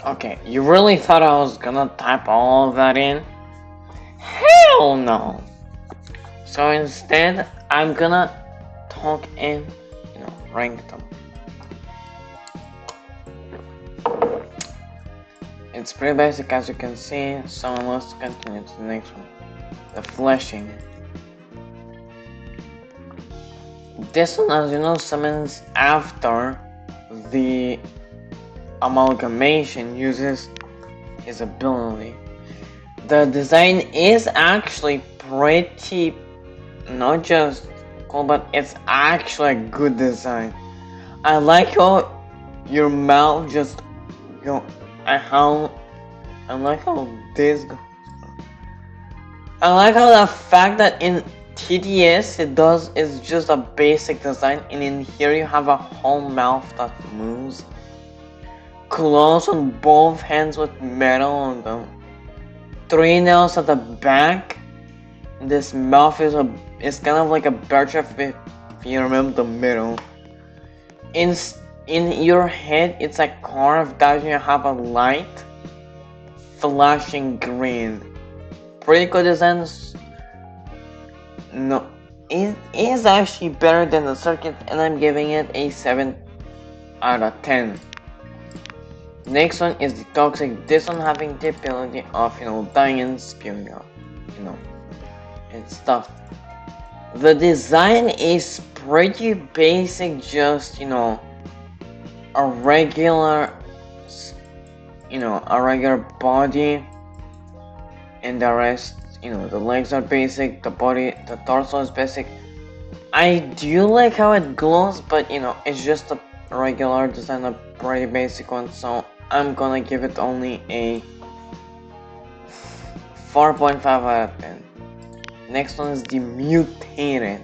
Okay, you really thought I was gonna type all of that in? Hell no! So instead, I'm gonna talk in, rank them. It's pretty basic as you can see, so let's continue to the next one. The fleshing. This one, as you know, summons after the amalgamation uses his ability. The design is actually pretty, not just cool, but it's actually a good design. I like how your mouth just go, I like how this goes. I like how the fact that in TDS is just a basic design, and in here you have a whole mouth that moves. Claws on both hands with metal on them. 3 nails at the back. This mouth is kind of like a bear trap if you remember the middle. In your head, it's a carved that you have a light flashing green. Pretty good designs. No, it is actually better than the circuit, and I'm giving it a 7 out of 10. Next one is the toxic. This one having the ability of dying and spewing out, and stuff. The design is pretty basic, just a regular body, and the rest, the legs are basic, the torso is basic. I do like how it glows, but it's just a regular design, a pretty basic one, so I'm gonna give it only a 4.5 out of 10. Next one is the mutated,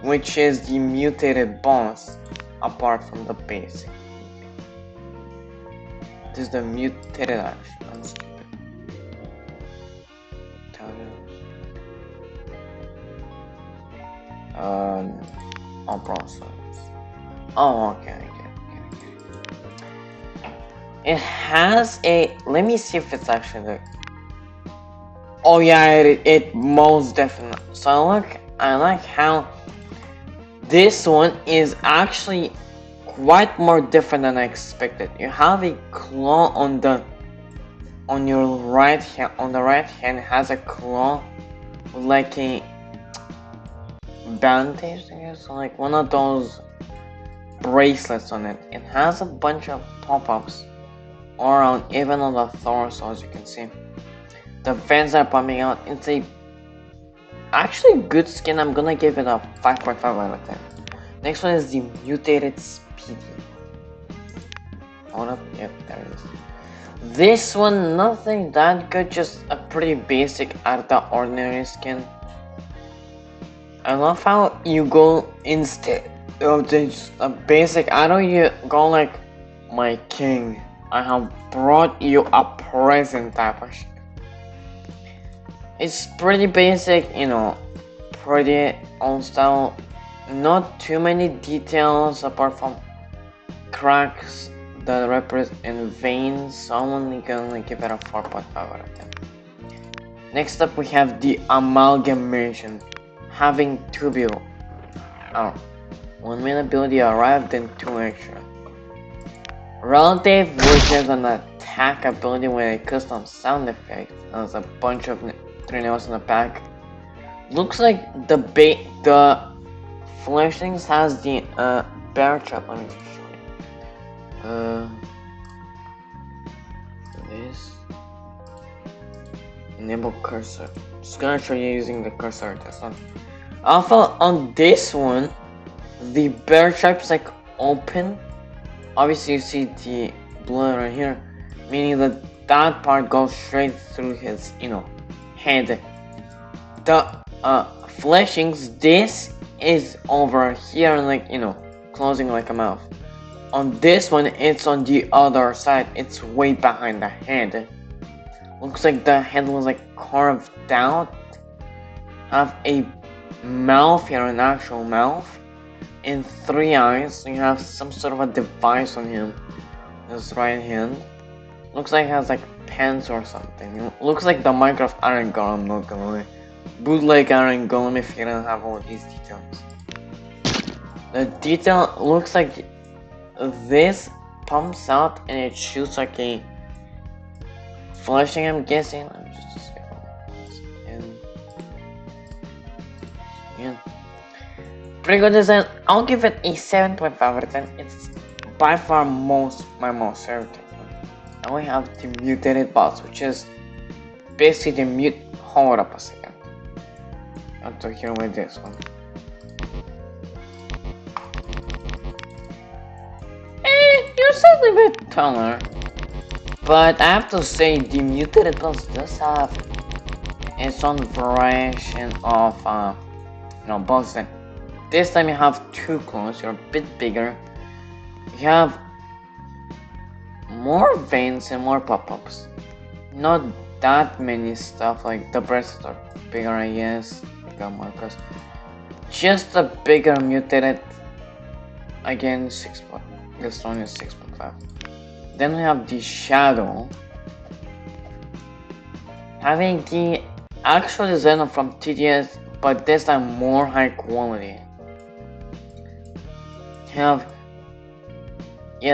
which is the mutated boss apart from the basic. This is the mutated action. I'm stupid. All process. Oh, okay. It has a. Let me see if it's actually the. Oh yeah, it most definitely. So I like how this one is actually quite more different than I expected. You have a claw on your right hand. On the right hand has a claw with like a bandage, I guess, like one of those bracelets on it. It has a bunch of pop-ups all around, even on the torso, as you can see. The fans are pumping out. It's a actually good skin. I'm gonna give it a 5.5 out of 10. Next one is the mutated Speedy. Hold up, yep, there it is. This one, nothing that good, just a pretty basic out of the ordinary skin. I love how you go instead of just a basic. I don't you go like, my king, I have brought you a present type of shit. It's pretty basic, pretty old style. Not too many details apart from cracks that represent veins, so I'm only gonna give it a 4.5 out of 10. Next up we have the amalgamation. Having 2 build. 1 main ability arrived, then 2 extra. Relative, which is an attack ability with a custom sound effect. There's a bunch of 3 nails in the pack. Looks like the fleshings has the bear trap. Let me show you. This enable cursor. Just gonna show you using the cursor this one. Also on this one, the bear trap is like open. Obviously you see the blue right here, meaning that part goes straight through his head. The fleshings, this is over here, like closing like a mouth. On this one, it's on the other side. It's way behind the head. Looks like the head was like carved out. Have a mouth here, an actual mouth, and 3 eyes. So you have some sort of a device on him, his right hand. Looks like it has like pants or something. It looks like the Minecraft Iron Golem, not gonna lie. Bootleg Iron Golem if you don't have all these details. The detail looks like this pumps out and it shoots like a flashing, I'm guessing. And yeah. Pretty good design. I'll give it a 7.5 out of 10. It's by far my most favorite one. Now we have the mutated boss, which is basically the mute. Hold up a second. I have to hear with this one. You're slightly a bit taller. But I have to say, the mutated boss does have its own variation of, bosses. This time you have two clones, you're a bit bigger. You have more veins and more pop-ups. Not that many stuff, like the breasts are bigger, I guess. Got markers. Just a bigger mutated. Again, this one is 6.5. Then we have the shadow. Having the actual design from TDS, but this time more high quality. Have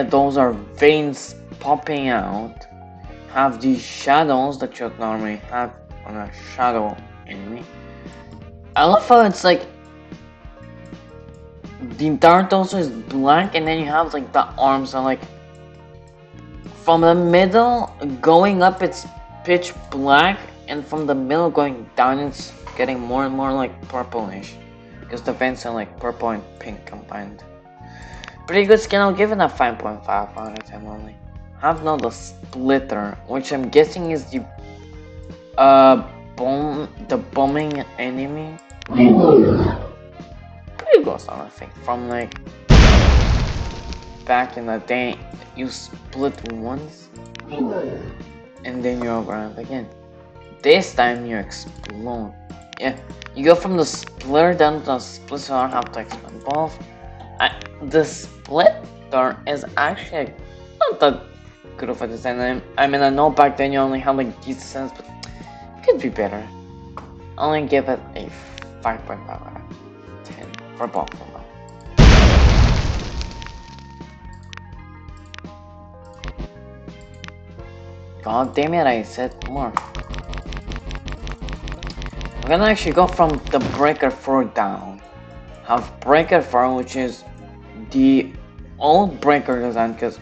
those are veins popping out. Have these shadows that you normally have on a shadow enemy. I love how it's like the entire torso is black and then you have like the arms are like from the middle going up it's pitch black and from the middle going down it's getting more and more like purplish because the veins are like purple and pink combined. Pretty good skin, I'll give it a 5.5 out of 10 only. I have now the splitter, which I'm guessing is the bombing enemy. Pretty close on, I think. From like back in the day, you split once and then you overlap again. This time you explode. Yeah, you go from the splitter down to the split, so I don't have to explain both. The splitter is actually not that good of a design. I mean, I know back then you only had like these designs, but it could be better. I'll only give it a 5.5 out of 10 for both of them. God damn it, I said more. I'm gonna actually go from the breaker 4 down. Have breaker 4, which is the old breaker design, because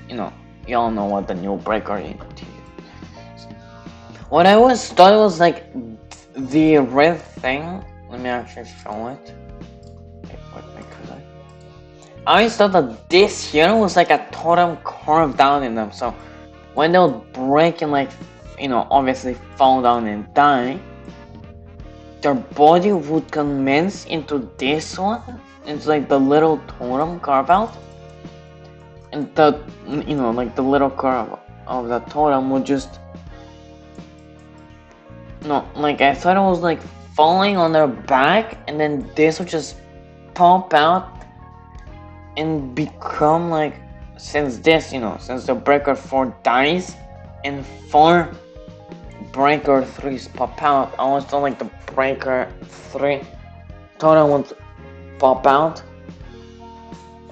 y'all know what the new breaker is. What I always thought it was like the red thing. Let me actually show it. I always thought that this here was like a totem carved down in them, so when they'll break and like obviously fall down and die, their body would commence into this one. It's like the little totem carve out, and the like the little curve of the totem would just like I thought it was like falling on their back, and then this would just pop out and become like, since the breaker 4 dies and 4 breaker 3s pop out, I always thought like the breaker 3 totem would pop out,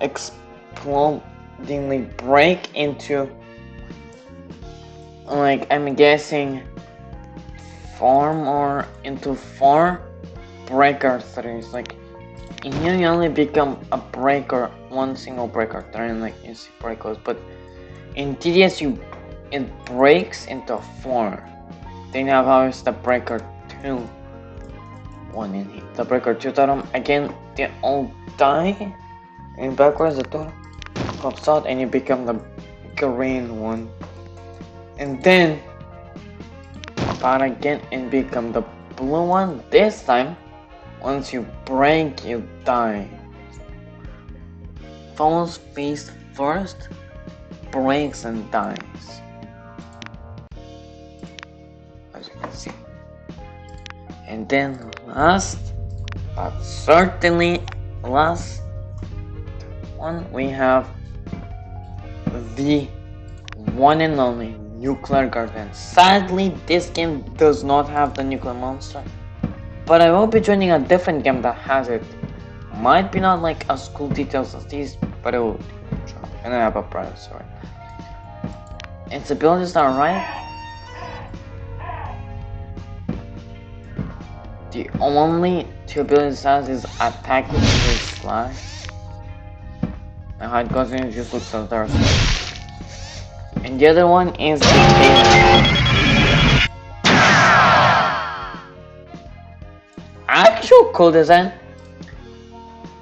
explodingly break into, like, I'm guessing 4 breaker 3s. Like in here you only become a breaker, one single breaker 3, and like you see breakers, but in TDS it breaks into 4. Then you have always the breaker 2 one in here. The breaker 2 totem, again they all die, and backwards the totem pops out and you become the green one, and then pop out again and become the blue one. This time once you break you die. Falls face first, breaks and dies, as you can see. And then last but certainly last one, we have the one and only nuclear garden. Sadly, this game does not have the nuclear monster, but I will be joining a different game that has it. Might be not like as cool details as these, but it will try. And I have a price, sorry. Its abilities are right. The only two abilities it has is attack with slash. And how it goes in, it just looks like there's. And the other one is the actual cool design.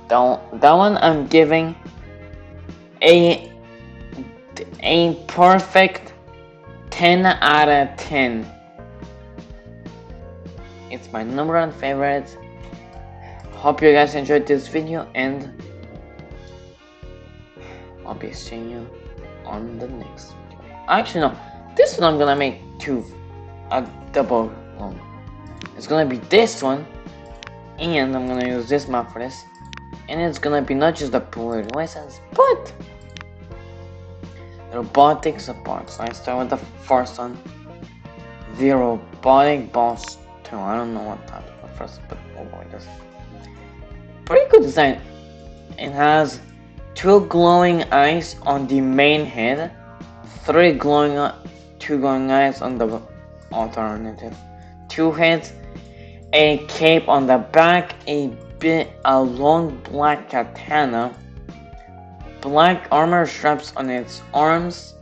That one I'm giving a perfect 10 out of 10. It's my #1 favorite. Hope you guys enjoyed this video, and I'll be seeing you on the next video. Actually no, this one I'm gonna make a double one. It's gonna be this one, and I'm gonna use this map for this, and it's gonna be not just the bullet license, but robotic support. So I start with the first one, the robotic boss 2. I don't know what type of first, but oh boy, this pretty good design. It has 2 glowing eyes on the main head, 2 glowing eyes on the alternative, 2 heads, a cape on the back, a long black katana, black armor straps on its arms,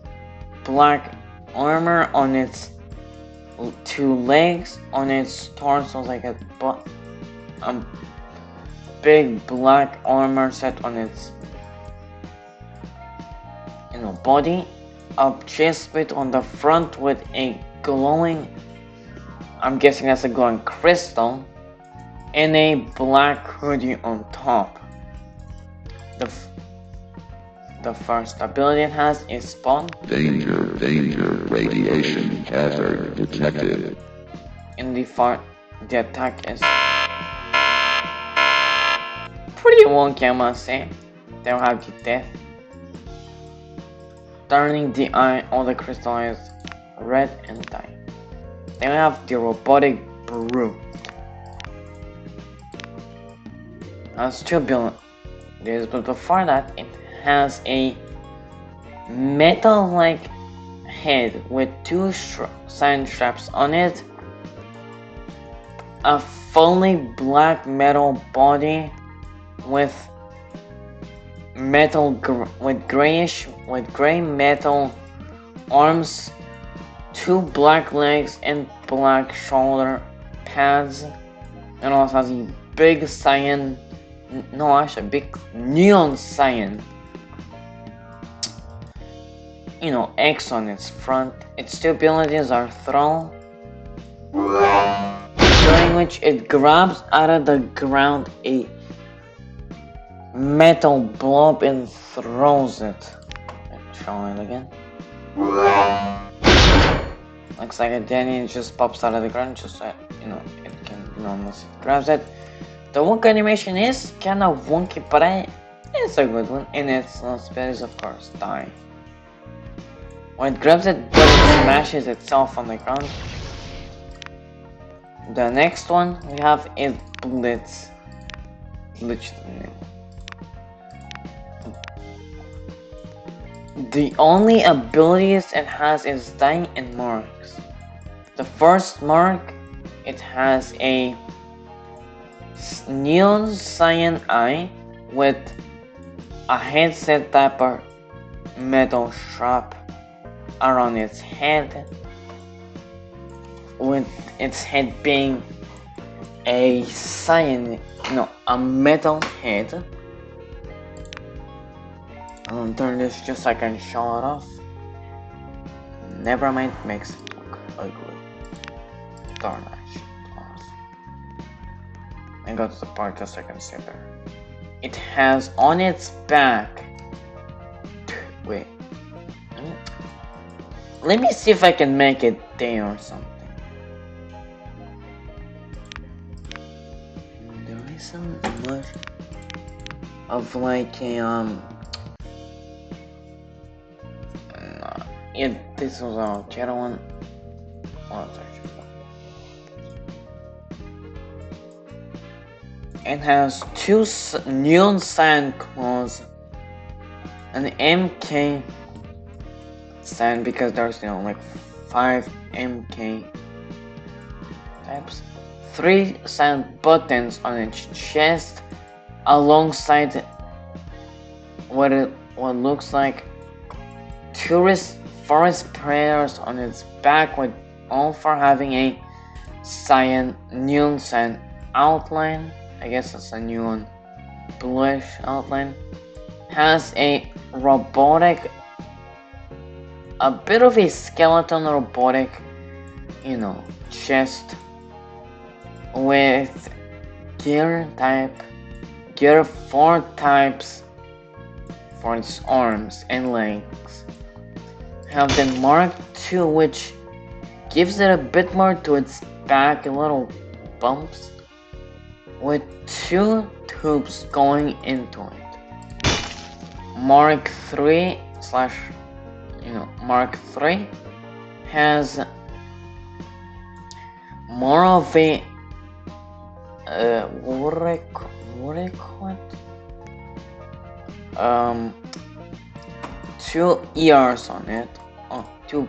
black armor on its 2 legs, on its torso like a big black armor set on its body, a chest plate on the front with a glowing, I'm guessing that's a glowing crystal, and a black hoodie on top. The first ability it has is spawn. Danger, radiation hazard detected. In the attack is pretty wonky, I must say. They'll have the death, turning the eye, all the crystal eyes red and dying. Then we have the robotic brute. Has 2 abilities, but before that, it has a metal-like head with 2 sign straps on it, a fully black metal body with gray metal arms, 2 black legs and black shoulder pads, and also has a big big neon cyan X on its front. Its 2 abilities are throw, during which it grabs out of the ground a metal blob and throws it. Try it again. Looks like a Danny, and just pops out of the ground, just so it can, unless it grabs it. The wonk animation is kinda wonky, but it's a good one, and its speed is of course die. When it grabs it, but it smashes itself on the ground. The next one we have is Blitz. The only abilities it has is dying and marks. The first mark, it has a neon cyan eye with a headset type of metal strap around its head, with its head being a metal head. I'll turn this just so I can show it off. Never mind, makes it look ugly. Darn it. I got to the part just so I can see there. It has on its back. Wait. Let me see if I can make it there or something. There isn't much of like a this was a Jetta one. Oh, it has two neon cyan claws, an MK cyan because there's like 5 MK types, 3 cyan buttons on its chest, alongside what looks like tourist forest prayers on its back, with all for having a neon cyan outline. I guess it's a neon bluish outline. Has a bit of a skeleton robotic, chest with gear 4 types for its arms and legs. Have the Mark II, which gives it a bit more to its back, little bumps, with 2 tubes going into it. Mark III Mark III has more of a what do I call it? 2 ears on it. 2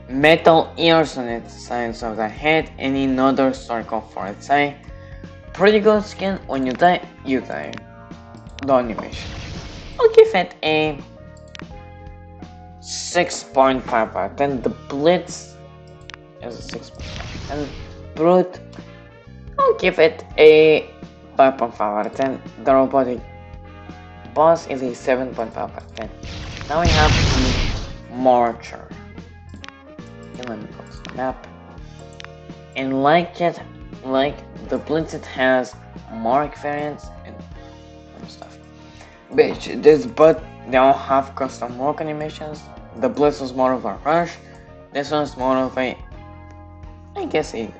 metal ears on its sides of the head, and another circle for its eye. Pretty good skin. When you die, you die. The animation. I'll give it a 6.5 out of 10. The Blitz is a 6.5, and Brute, I'll give it a 5.5 out of 10. The Robotic Boss is a 7.5 out of 10. Now we have the Marcher. Okay, let me close the map. And like the Blitz, it has Mark variants and stuff. But they all have custom walk animations. The Blitz was more of a rush. This one's more of a, I guess, a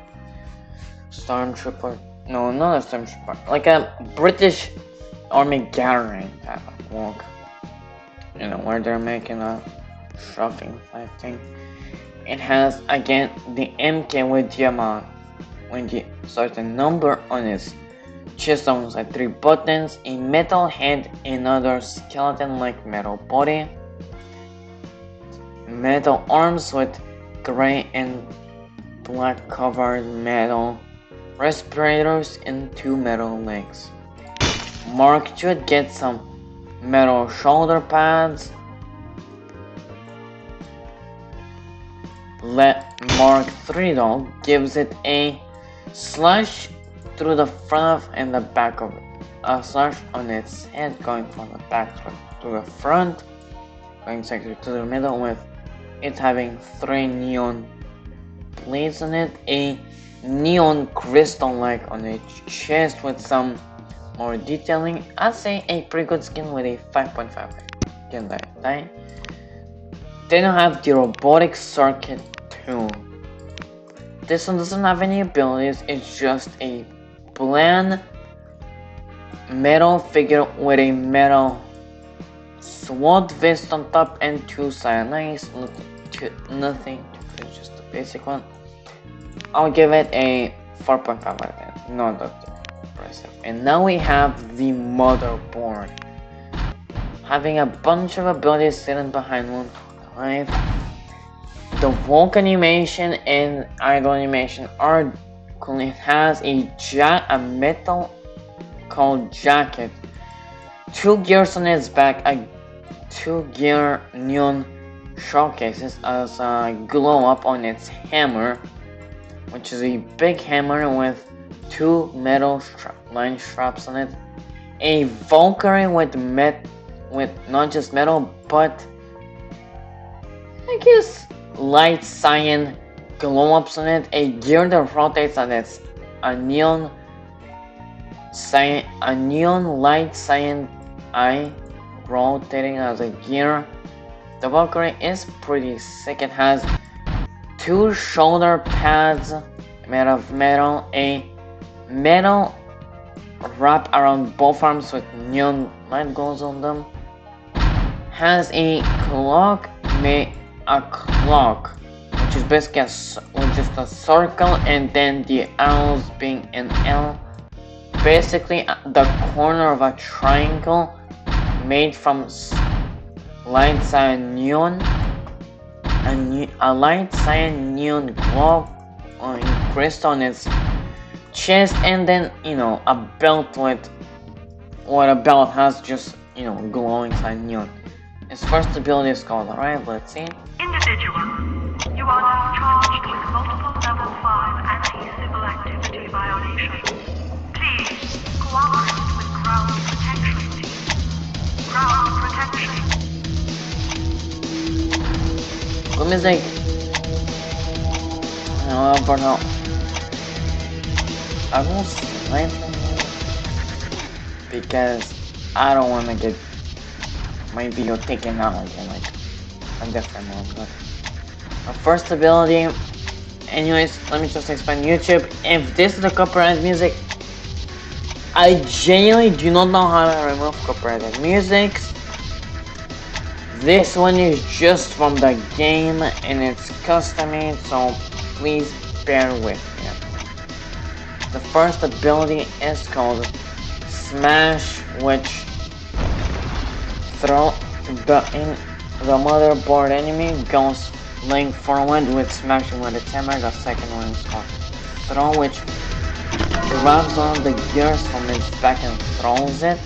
stormtrooper. No, not a stormtrooper. Like a British army gathering type of walk. Where they're making a shopping type thing. It has again the MK with the amount, when the certain number on its chest, alongside 3 buttons, a metal head, another skeleton-like metal body, metal arms with gray and black covered metal respirators, and 2 metal legs. Mark II gets some metal shoulder pads. Mark III though gives it a slash through the front and the back of it. A slash on its head going from the back to the front, going sector to the middle, with it having 3 neon plates on it, a neon crystal like on its chest with some more detailing. I'd say a pretty good skin with a 5.5. Can die. Then I have the Robotic Circuit 2. This one doesn't have any abilities, it's just a bland metal figure with a metal SWAT vest on top and 2 cyanides. Nothing, it's just the basic one. I'll give it a 4.5 out of 10. Not that impressive. And now we have the motherboard, having a bunch of abilities sitting behind one. Right? The Volk animation and idle animation are cool. It has a metal called jacket, 2 gears on its back, 2 gear neon showcases as a glow up on its hammer, which is a big hammer with 2 metal line straps on it, a Valkyrie with not just metal but I guess light cyan glow ups on it, a gear that rotates, and it's a neon light cyan eye rotating as a gear. The Valkyrie is pretty sick. It has 2 shoulder pads made of metal, a metal wrap around both arms with neon light glows on them, has a clock made a clock, which is basically just a circle, and then the arrows being an L. Basically, the corner of a triangle made from light cyan neon, a light cyan neon glow crystal on its chest, and then a belt with what a belt has, just glowing cyan neon. His first ability is called, alright, let's see. Individual, you are now charged with multiple level 5 anti-civil activity violations. Please cooperate with ground protection team. Ground protection. Good mistake. For now, I will slightly because I don't want to get my video taken out in like a different one. But my first ability, anyways, let me just explain. YouTube, if this is the copyrighted music, I genuinely do not know how to remove copyrighted music. This one is just from the game and it's custom made, so please bear with me. The first ability is called Smash, which throw the motherboard enemy goes laying forward with smashing with its hammer. The second one is called Throw, which grabs one of the gears from its back and throws it.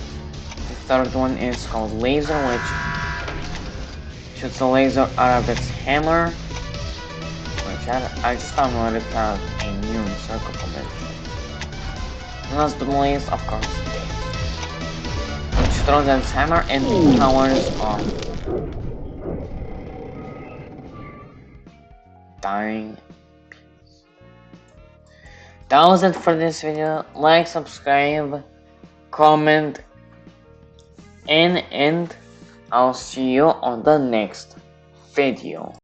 The third one is called Laser, which shoots a laser out of its hammer, which I just found out it has a new circle combination. And last but not least, of course, which throws its hammer and powers off. Dying. That was it for this video. Like, subscribe, comment, and I'll see you on the next video.